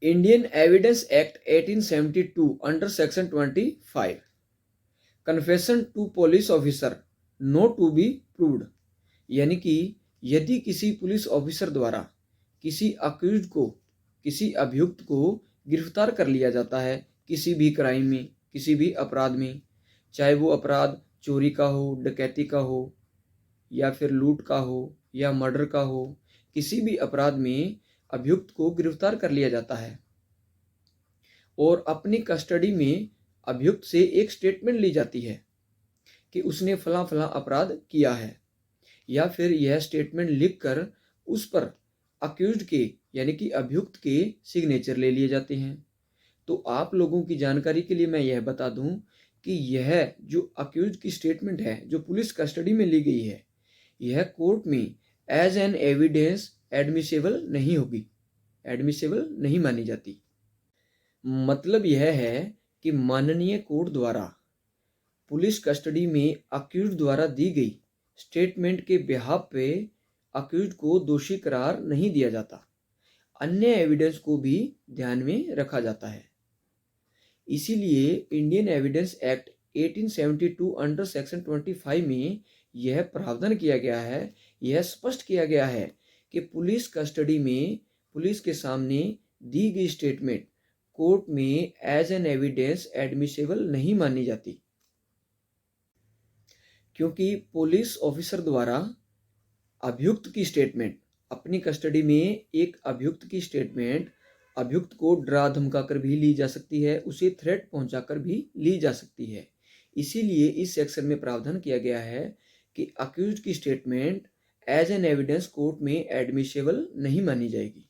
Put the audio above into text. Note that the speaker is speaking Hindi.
Indian evidence act 1872 under section 25 confession to police officer not to be proved, यानी कि यदि किसी पुलिस ऑफिसर द्वारा किसी अक्यूज्ड को, किसी अभियुक्त को गिरफ्तार कर लिया जाता है किसी भी क्राइम में, किसी भी अपराध में, चाहे वो अपराध चोरी का हो, डकैती का हो, या फिर लूट का हो, या मर्डर का हो, किसी भी अपराध में अभियुक्त को गिरफ्तार कर लिया जाता है और अपनी कस्टडी में अभियुक्त से एक स्टेटमेंट ली जाती है कि उसने फलां फलां अपराध किया है, या फिर यह स्टेटमेंट लिखकर उस पर अक्यूज्ड के यानी कि अभियुक्त के सिग्नेचर ले लिए जाते हैं। तो आप लोगों की जानकारी के लिए मैं यह बता दूं कि यह जो अक्यूज्ड की स्टेटमेंट है जो पुलिस कस्टडी में ली गई है, यह कोर्ट में एज एन एविडेंस एडमिसेबल नहीं होगी, एडमिसेबल नहीं मानी जाती। मतलब यह है कि माननीय कोर्ट द्वारा पुलिस कस्टडी में अक्यूज्ड द्वारा दी गई स्टेटमेंट के बिहाफ पे अक्यूज्ड को दोषी करार नहीं दिया जाता, अन्य एविडेंस को भी ध्यान में रखा जाता है। इसीलिए Indian evidence act 1872 under section 25 में यह प्रावधान किया गया है, यह स्पष्ट किया गया है कि पुलिस कस्टडी में पुलिस के सामने दी गई स्टेटमेंट कोर्ट में एज एन एविडेंस एडमिसेबल नहीं मानी जाती, क्योंकि पुलिस ऑफिसर द्वारा अभियुक्त की स्टेटमेंट, अपनी कस्टडी में एक अभियुक्त की स्टेटमेंट अभियुक्त को डरा धमका कर भी ली जा सकती है, उसे थ्रेट पहुंचाकर भी ली जा सकती है। इसीलिए इस सेक्शन में प्रावधान किया गया है कि अक्यूज्ड की statement as an evidence court में एडमिसेबल नहीं मानी जाएगी।